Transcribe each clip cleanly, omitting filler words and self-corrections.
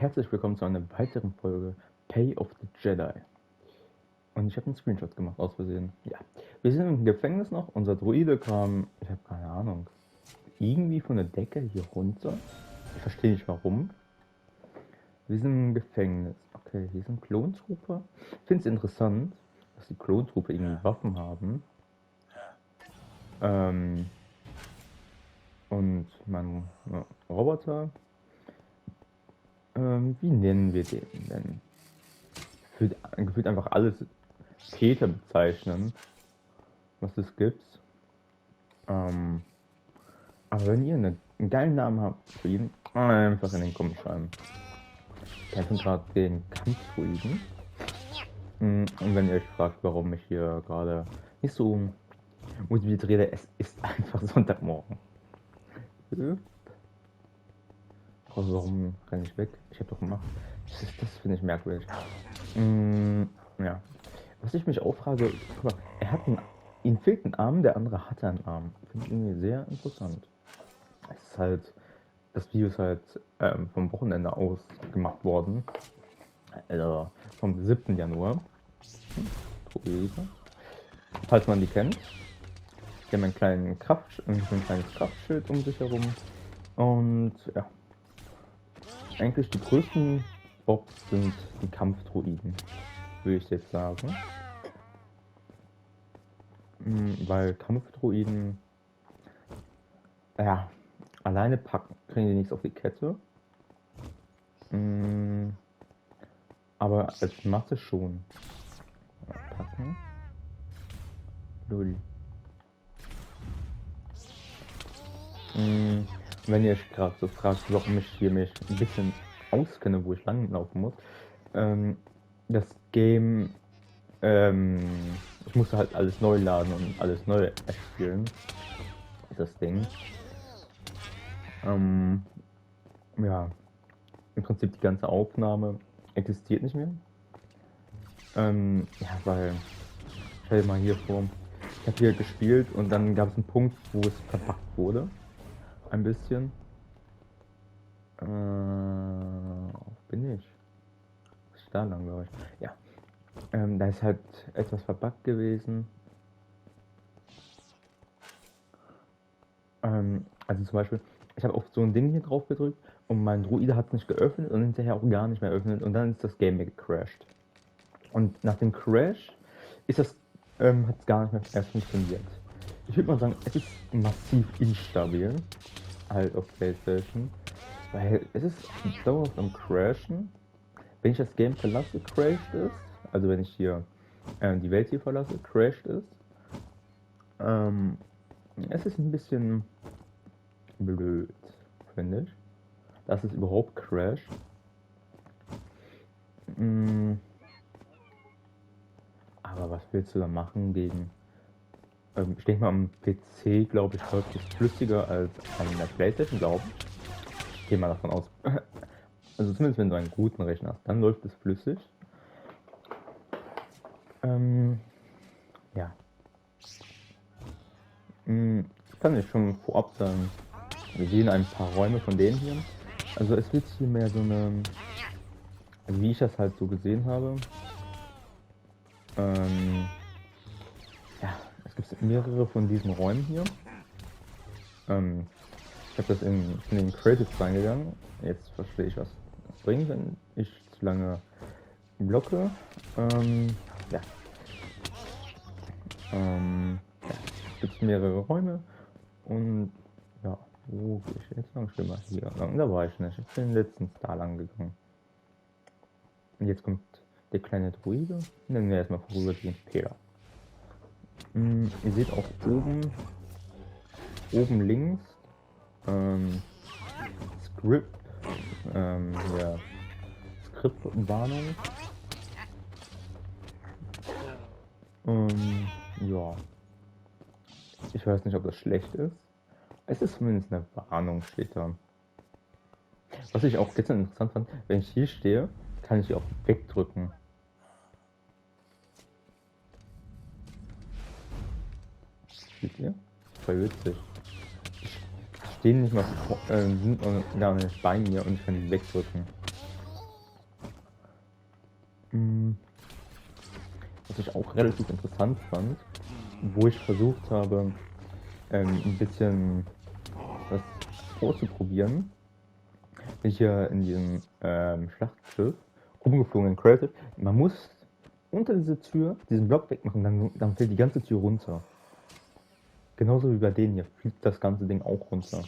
herzlich willkommen zu einer weiteren Folge Pay of the Jedi. Und ich habe einen Screenshot gemacht, aus Versehen. Ja, wir sind im Gefängnis noch. Unser Droide kam, ich habe keine Ahnung, irgendwie von der Decke hier runter. Ich verstehe nicht warum. Wir sind im Gefängnis. Okay, hier sind Klontruppe. Ich finde es interessant, dass die Klontruppe irgendwie Waffen haben. Und mein Roboter. Wie nennen wir den denn? Gefühlt einfach alles Peter bezeichnen, was es gibt. Aber wenn ihr einen geilen Namen habt für ihn, einfach in den Kommentaren. Ich kämpfe gerade gegen Kampfdruiden. Und wenn ihr euch fragt, warum ich hier gerade nicht so motiviert rede, es ist einfach Sonntagmorgen. Also warum renne ich weg? Ich habe doch gemacht. Das finde ich merkwürdig. Ja. Was ich mich auch frage, guck mal, ihm fehlt ein Arm, der andere hat einen Arm. Finde ich irgendwie sehr interessant. Es ist halt, das Video ist halt vom Wochenende aus gemacht worden. Also vom 7. Januar. Falls man die kennt. Die haben ein kleines Kraftschild um sich herum. Und ja. Eigentlich die größten Bobs sind die Kampfdruiden, würde ich jetzt sagen. Weil Kampfdruiden, ja, alleine kriegen die nichts auf die Kette. Aber als Masse schon. Packen. Lul. Wenn ihr euch gerade so fragt, warum ich hier mich ein bisschen auskenne, wo ich langlaufen muss. Das Game, ich musste halt alles neu laden und alles neu erspielen. Das Ding. Ja, im Prinzip die ganze Aufnahme existiert nicht mehr. Ja, weil, stell dir mal hier vor, ich habe hier gespielt und dann gab es einen Punkt, wo es verpackt wurde. Ein bisschen. Wo bin ich? Was ist da lang, glaube ich? Ja. Da ist halt etwas verbuggt gewesen. Also zum Beispiel, ich habe auf so ein Ding hier drauf gedrückt und mein Druide hat es nicht geöffnet und hinterher auch gar nicht mehr geöffnet und dann ist das Game gecrashed. Und nach dem Crash ist das, hat es gar nicht mehr erst funktioniert. Ich würde mal sagen, es ist massiv instabil, halt auf PlayStation, weil es ist dauerhaft am Crashen. Wenn ich das Game verlasse, crasht es. Also wenn ich hier die Welt hier verlasse, crasht es. Es ist ein bisschen blöd, finde ich, dass es überhaupt crasht. Aber was willst du da machen gegen... ich denke mal, am PC, glaube ich, läuft es flüssiger als an der PlayStation, glaube ich. Ich gehe mal davon aus. Also zumindest wenn du einen guten Rechner hast, dann läuft es flüssig. Ja. Kann ich schon vorab sagen. Wir sehen ein paar Räume von denen hier. Also es wird hier mehr so eine... Also wie ich das halt so gesehen habe. Ja, es gibt mehrere von diesen Räumen hier. Ich habe das in den Credits reingegangen. Jetzt verstehe ich, was das bringt, wenn ich zu lange blocke. Ja. Es gibt mehrere Räume und ja, wo gehe ich jetzt lang? Ich bin mal hier lang. Da war ich nicht. Ich bin letztens da lang gegangen. Und jetzt kommt der kleine Druide. Nennen wir erstmal vorübergehend Peter. Ihr seht auch oben links ja, Skriptwarnung. Ja. Ich weiß nicht, ob das schlecht ist. Es ist zumindest eine Warnung, steht da. Was ich auch gestern interessant fand, wenn ich hier stehe, kann ich auch wegdrücken. Seht ihr? Voll witzig. Die stehen nicht mal, sind gar nicht bei mir und ich kann die wegdrücken. was ich auch relativ interessant fand, wo ich versucht habe, ein bisschen was auszuprobieren, bin ich ja in diesem Schlachtschiff rumgeflogen in Creative. Man muss unter diese Tür diesen Block wegmachen, dann fällt die ganze Tür runter. Genauso wie bei denen hier fliegt das ganze Ding auch runter.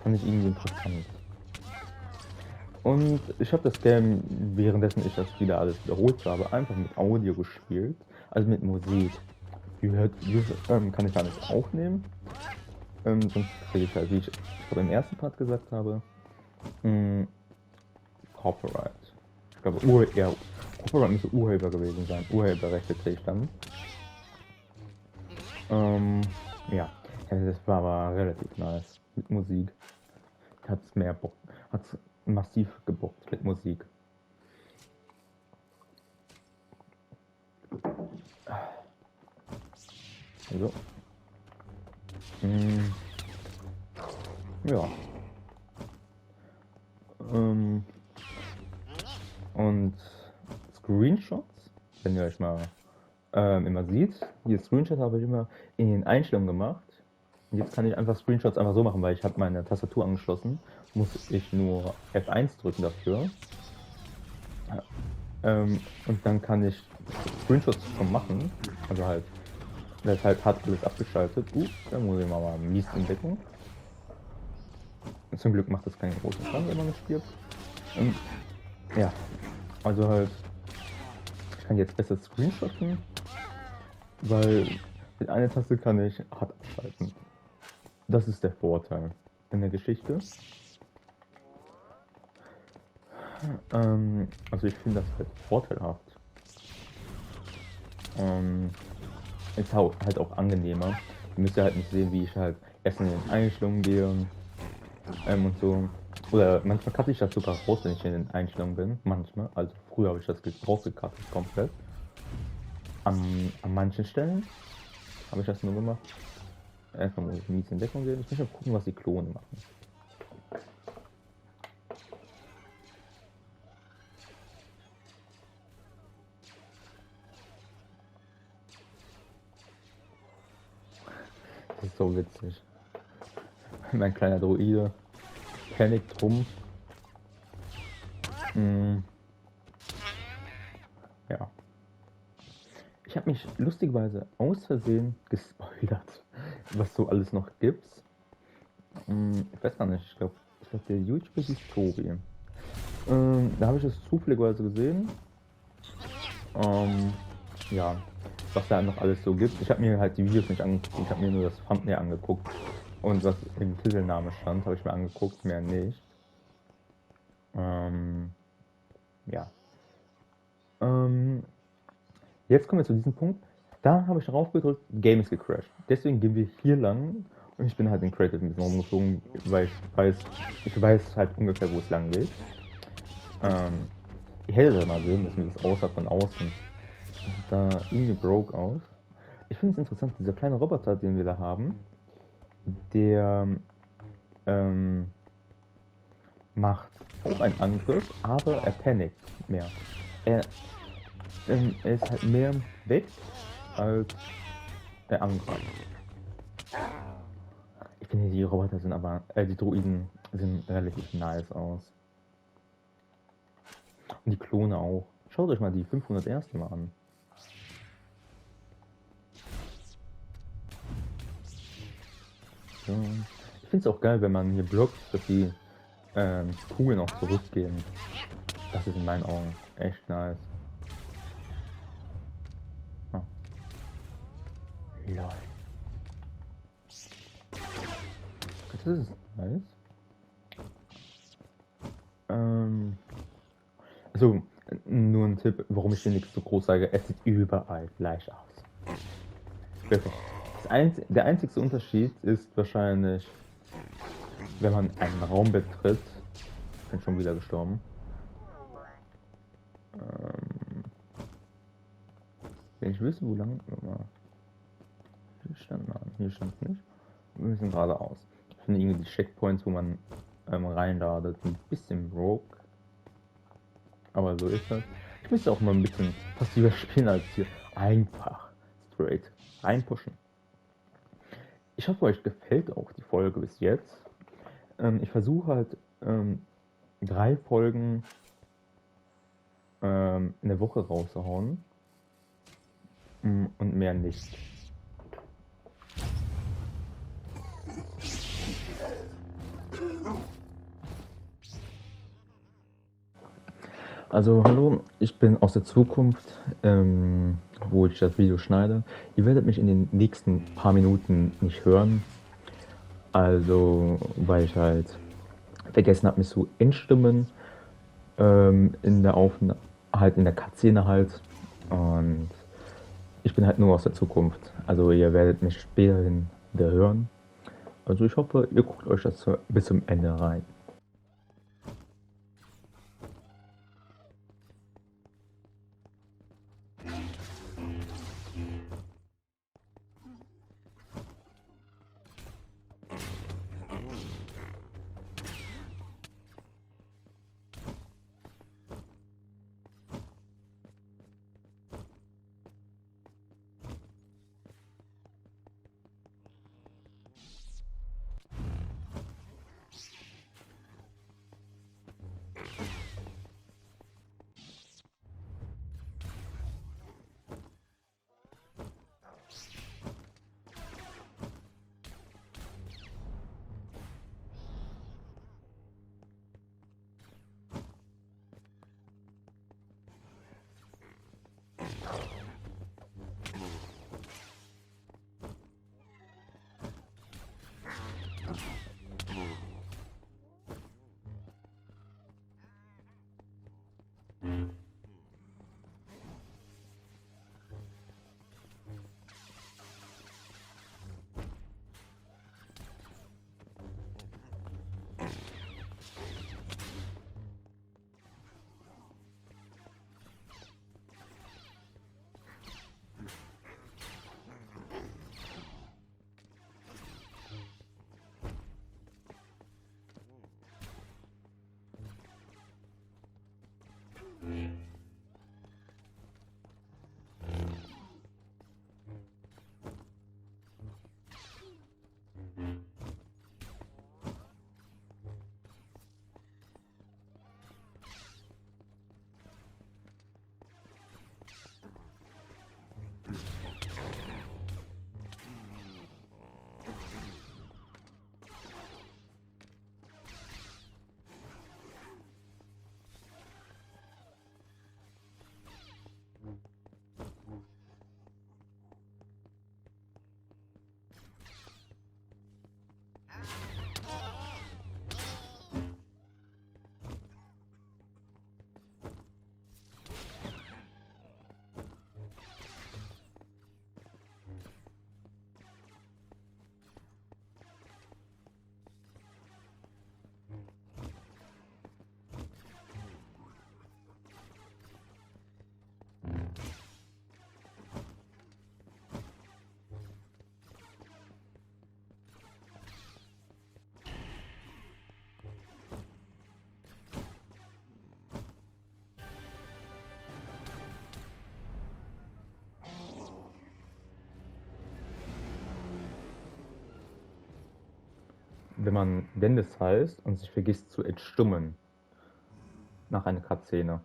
Fand ich irgendwie interessant. Und ich habe das Game, währenddessen ich das wieder alles wiederholt habe, einfach mit Audio gespielt, also mit Musik. Kann ich gar nicht aufnehmen. Sonst kriege ich halt, wie ich glaube im ersten Part gesagt habe, Copyright. Ich glaube, Copyright müsste Urheber gewesen sein. Urheberrechte kriege ich dann. Ja, das war aber relativ nice mit Musik. Hat's mehr Bock, hat's massiv gebockt mit Musik. So. Ja. Und Screenshots, wenn ihr euch mal immer sieht, hier Screenshots habe ich immer in den Einstellungen gemacht. Und jetzt kann ich einfach Screenshots einfach so machen, weil ich habe meine Tastatur angeschlossen. Muss ich nur F1 drücken dafür. Und dann kann ich Screenshots schon machen. Also halt, das hat alles abgeschaltet. Da muss ich mal mies entdecken. Zum Glück macht das keinen großen Schaden, wenn man es stirbt. Ja, also halt, ich kann jetzt besser screenshotten, weil mit einer Taste kann ich hart abschalten. Das ist der Vorteil in der Geschichte. Also ich finde das halt vorteilhaft. Ist halt auch angenehmer. Ihr müsst ja halt nicht sehen, wie ich halt erst in den Einstellungen gehe und so. Oder manchmal cutte ich das sogar raus, wenn ich in den Einstellungen bin. Manchmal. Also früher habe ich das rausgecuttet komplett. An manchen Stellen habe ich das nur gemacht. Erstmal muss ich mies in Deckung gehen. Ich muss mal gucken, was die Klone machen. Das ist so witzig. Mein kleiner Droide panikt rum. Ja. Ich habe mich lustigerweise aus Versehen gespoilert, was so alles noch gibt. Ich weiß gar nicht, ich glaube, der YouTuber hieß Tobi. Da habe ich es zufälligerweise gesehen. Ja, was da noch alles so gibt. Ich habe mir halt die Videos nicht angeguckt, ich habe mir nur das Thumbnail angeguckt. Und was im Titelname stand, habe ich mir angeguckt, mehr nicht. Ja. Jetzt kommen wir zu diesem Punkt. Da habe ich darauf gedrückt, Game ist gecrashed. Deswegen gehen wir hier lang. Und ich bin halt in Creative ein bisschen rumgeflogen, weil ich weiß halt ungefähr, wo es lang geht. Ich hätte das mal sehen müssen, wie es aussah von außen. Da irgendwie broke aus. Ich finde es interessant, dieser kleine Roboter, den wir da haben, der macht auch einen Angriff, aber er panikt mehr. Er ist halt mehr weg, als er angreift. Ich finde, die Roboter sind aber, die Droiden sehen relativ nice aus. Und die Klone auch. Schaut euch mal die 501. mal an. So. Ich finde es auch geil, wenn man hier blockt, dass die Kugeln auch zurückgehen. Das ist in meinen Augen echt nice. Oh. Lol. Das ist nice. Also, nur ein Tipp, warum ich hier nichts so groß sage. Es sieht überall gleich aus. Wirklich. Der einzigste Unterschied ist wahrscheinlich, wenn man einen Raum betritt. Ich bin schon wieder gestorben. Wenn ich wüsste, wo lang. Hier stand nicht. Wir müssen geradeaus. Ich finde irgendwie die Checkpoints, wo man reinladet, ein bisschen broke. Aber so ist das. Ich müsste auch mal ein bisschen passiver spielen als hier einfach straight reinpushen. Ich hoffe, euch gefällt auch die Folge bis jetzt. Ich versuche halt 3 Folgen in der Woche rauszuhauen. Und mehr nicht. Also hallo, ich bin aus der Zukunft, wo ich das Video schneide. Ihr werdet mich in den nächsten paar Minuten nicht hören. Also, weil ich halt vergessen habe, mich zu entstimmen in der Aufnahme, halt in der Cutscene halt. Und ich bin halt nur aus der Zukunft. Also ihr werdet mich späterhin wieder hören. Also ich hoffe, ihr guckt euch das bis zum Ende rein. Wenn man Dennis heißt und sich vergisst zu entstummen nach einer Cutscene.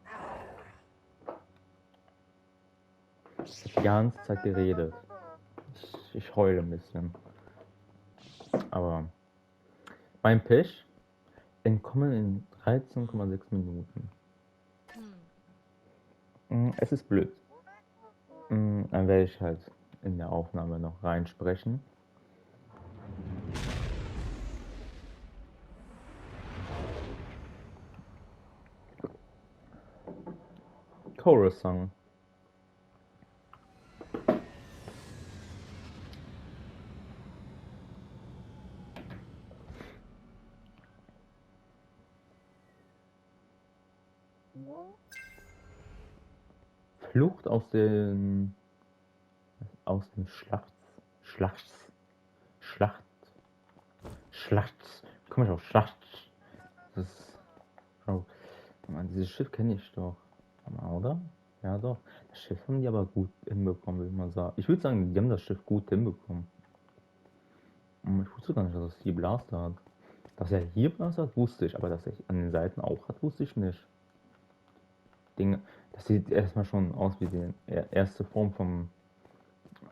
Ich habe die ganze Zeit geredet. Ich heule ein bisschen. Aber mein Pech entkommen in 13,6 Minuten. Es ist blöd. Dann werde ich halt in der Aufnahme noch reinsprechen. Chorus Song. Flucht aus den Schlacht. Komm ich auf Schlacht. Das ist, oh, Mann, dieses Schiff kenne ich doch. Oder? Ja, doch. Das Schiff haben die aber gut hinbekommen, würde ich mal sagen. Ich würde sagen, die haben das Schiff gut hinbekommen. Ich wusste gar nicht, dass es hier Blaster hat. Dass er hier Blaster hat, wusste ich, aber dass er an den Seiten auch hat, wusste ich nicht. Dinge, das sieht erstmal schon aus wie die erste Form vom.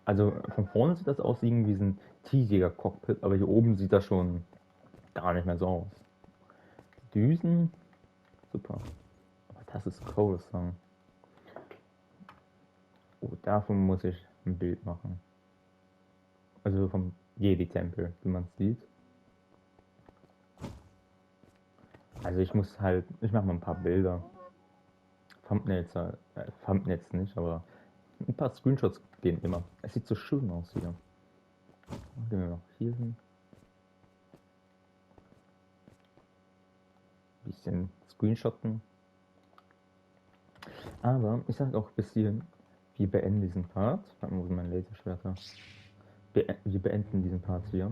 Also von vorne sieht das aus irgendwie wie ein T-Jäger-Cockpit, aber hier oben sieht das schon gar nicht mehr so aus. Düsen, super. Aber das ist Coruscant. Oh, davon muss ich ein Bild machen. Also vom Jedi-Tempel, wie man es sieht. Also ich muss halt, ich mache mal ein paar Bilder. Thumbnails nicht, aber ein paar Screenshots gehen immer. Es sieht so schön aus hier. Gehen wir noch hier hin. Bisschen Screenshotten. Aber ich sage auch bis hierhin, wir beenden diesen Part. Warte mal, wo sind meine Laserschwerter? Wir beenden diesen Part hier.